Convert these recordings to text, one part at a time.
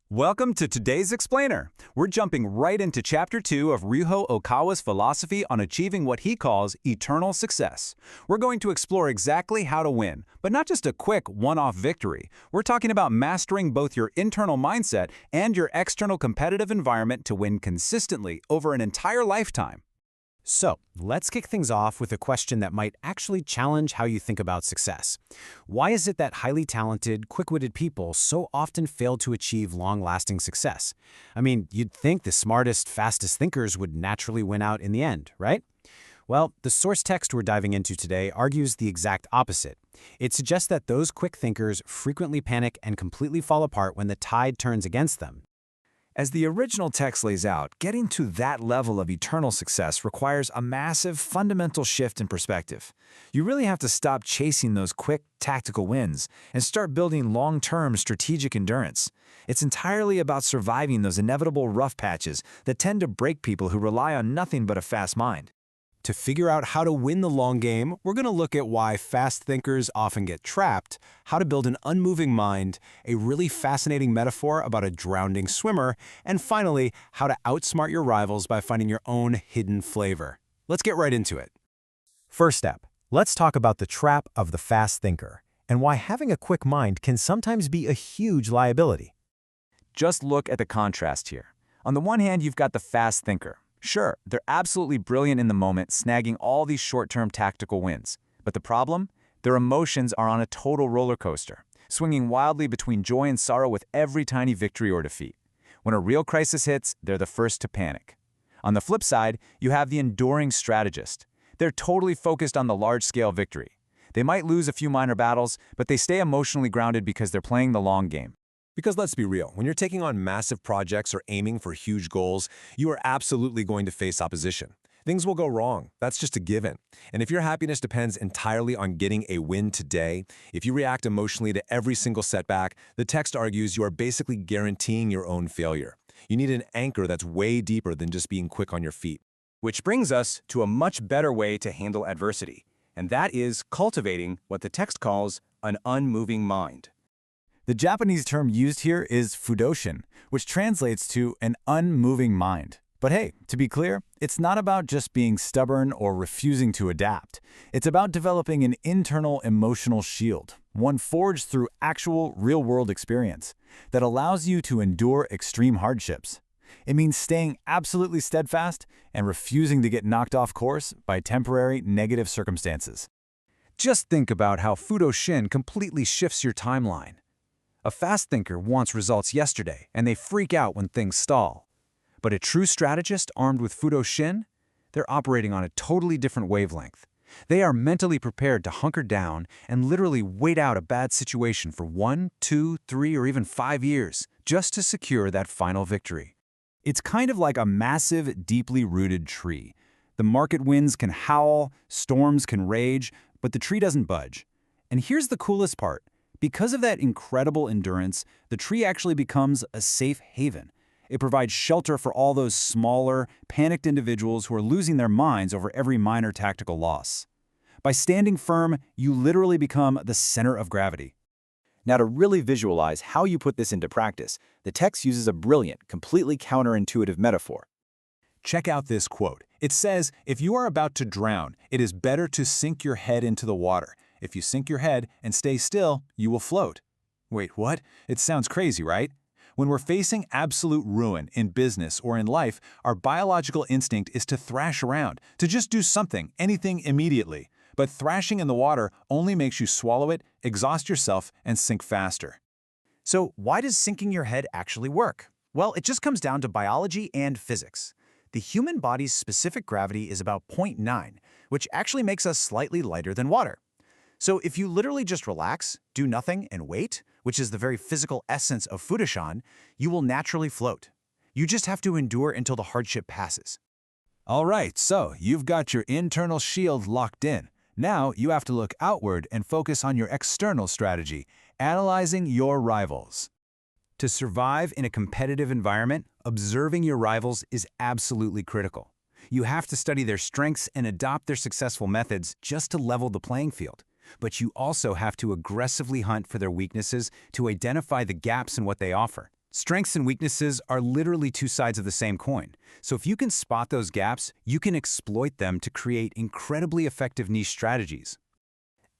Welcome to today's Explainer. We're jumping right into Chapter 2 of Ryuho Okawa's philosophy on achieving what he calls eternal success. We're going to explore exactly how to win, but not just a quick one-off victory. We're talking about mastering both your internal mindset and your external competitive environment to win consistently over an entire lifetime. So, let's kick things off with a question that might actually challenge how you think about success. Why is it that highly talented, quick-witted people so often fail to achieve long-lasting success? I mean, you'd think the smartest, fastest thinkers would naturally win out in the end, right? Well, the source text we're diving into today argues the exact opposite. It suggests that those quick thinkers frequently panic and completely fall apart when the tide turns against them. As the original text lays out, getting to that level of eternal success requires a massive, fundamental shift in perspective. You really have to stop chasing those quick, tactical wins and start building long-term strategic endurance. It's entirely about surviving those inevitable rough patches that tend to break people who rely on nothing but a fast mind. To figure out how to win the long game, we're going to look at why fast thinkers often get trapped, how to build an unmoving mind, a really fascinating metaphor about a drowning swimmer, and finally, how to outsmart your rivals by finding your own hidden flavor. Let's get right into it. First step, let's talk about the trap of the fast thinker, and why having a quick mind can sometimes be a huge liability. Just look at the contrast here. On the one hand, you've got the fast thinker. Sure, they're absolutely brilliant in the moment, snagging all these short-term tactical wins. But the problem? Their emotions are on a total roller coaster, swinging wildly between joy and sorrow with every tiny victory or defeat. When a real crisis hits, they're the first to panic. On the flip side, you have the enduring strategist. They're totally focused on the large-scale victory. They might lose a few minor battles, but they stay emotionally grounded because they're playing the long game. Because let's be real, when you're taking on massive projects or aiming for huge goals, you are absolutely going to face opposition. Things will go wrong. That's just a given. And if your happiness depends entirely on getting a win today, if you react emotionally to every single setback, the text argues you are basically guaranteeing your own failure. You need an anchor that's way deeper than just being quick on your feet. Which brings us to a much better way to handle adversity, and that is cultivating what the text calls an unmoving mind. The Japanese term used here is fudoshin, which translates to an unmoving mind. But hey, to be clear, it's not about just being stubborn or refusing to adapt. It's about developing an internal emotional shield, one forged through actual real-world experience, that allows you to endure extreme hardships. It means staying absolutely steadfast and refusing to get knocked off course by temporary negative circumstances. Just think about how fudoshin completely shifts your timeline. A fast thinker wants results yesterday, and they freak out when things stall. But a true strategist armed with fudoshin, they're operating on a totally different wavelength. They are mentally prepared to hunker down and literally wait out a bad situation for 1, 2, 3, or even 5 years, just to secure that final victory. It's kind of like a massive, deeply rooted tree. The market winds can howl, storms can rage, but the tree doesn't budge. And here's the coolest part. Because of that incredible endurance, the tree actually becomes a safe haven. It provides shelter for all those smaller, panicked individuals who are losing their minds over every minor tactical loss. By standing firm, you literally become the center of gravity. Now, to really visualize how you put this into practice, the text uses a brilliant, completely counterintuitive metaphor. Check out this quote. It says, "If you are about to drown, it is better to sink your head into the water. If you sink your head and stay still, you will float." Wait, what? It sounds crazy, right? When we're facing absolute ruin in business or in life, our biological instinct is to thrash around, to just do something, anything immediately. But thrashing in the water only makes you swallow it, exhaust yourself, and sink faster. So why does sinking your head actually work? Well, it just comes down to biology and physics. The human body's specific gravity is about 0.9, which actually makes us slightly lighter than water. So if you literally just relax, do nothing, and wait, which is the very physical essence of fudoshin, you will naturally float. You just have to endure until the hardship passes. All right, so you've got your internal shield locked in. Now you have to look outward and focus on your external strategy, analyzing your rivals. To survive in a competitive environment, observing your rivals is absolutely critical. You have to study their strengths and adopt their successful methods just to level the playing field. But you also have to aggressively hunt for their weaknesses to identify the gaps in what they offer. Strengths and weaknesses are literally two sides of the same coin. So if you can spot those gaps, you can exploit them to create incredibly effective niche strategies.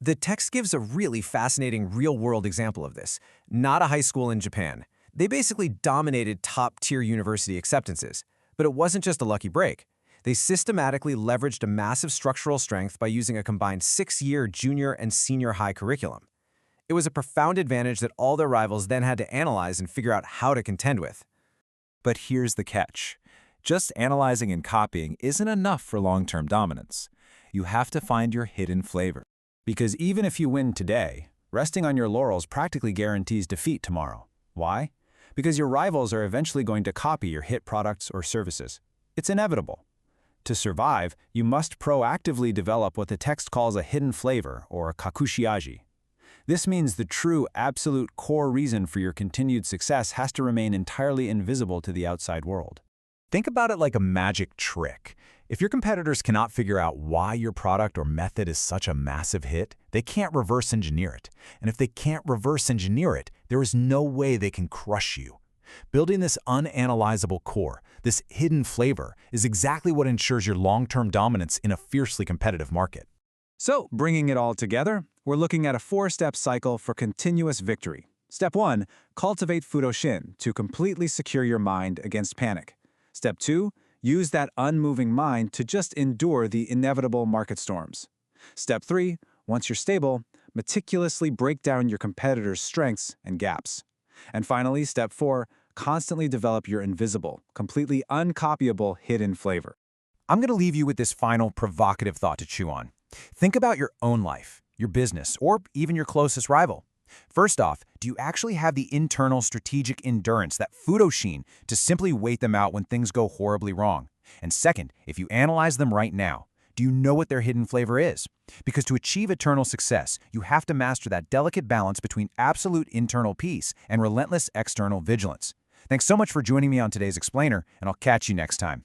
The text gives a really fascinating real-world example of this. Not a high school in Japan. They basically dominated top-tier university acceptances. But it wasn't just a lucky break. They systematically leveraged a massive structural strength by using a combined 6-year junior and senior high curriculum. It was a profound advantage that all their rivals then had to analyze and figure out how to contend with. But here's the catch. Just analyzing and copying isn't enough for long-term dominance. You have to find your hidden flavor. Because even if you win today, resting on your laurels practically guarantees defeat tomorrow. Why? Because your rivals are eventually going to copy your hit products or services. It's inevitable. To survive, you must proactively develop what the text calls a hidden flavor, or kakushiaji. This means the true, absolute core reason for your continued success has to remain entirely invisible to the outside world. Think about it like a magic trick. If your competitors cannot figure out why your product or method is such a massive hit, they can't reverse engineer it. And if they can't reverse engineer it, there is no way they can crush you. Building this unanalyzable core, this hidden flavor, is exactly what ensures your long-term dominance in a fiercely competitive market. So, bringing it all together, we're looking at a 4-step cycle for continuous victory. Step 1, cultivate Fudoshin to completely secure your mind against panic. Step 2, use that unmoving mind to just endure the inevitable market storms. Step 3, once you're stable, meticulously break down your competitors' strengths and gaps. And finally, step 4, constantly develop your invisible, completely uncopyable hidden flavor. I'm going to leave you with this final provocative thought to chew on. Think about your own life, your business, or even your closest rival. First off, do you actually have the internal strategic endurance, that Fudoshin, to simply wait them out when things go horribly wrong? And second, if you analyze them right now, do you know what their hidden flavor is? Because to achieve eternal success, you have to master that delicate balance between absolute internal peace and relentless external vigilance. Thanks so much for joining me on today's Explainer, and I'll catch you next time.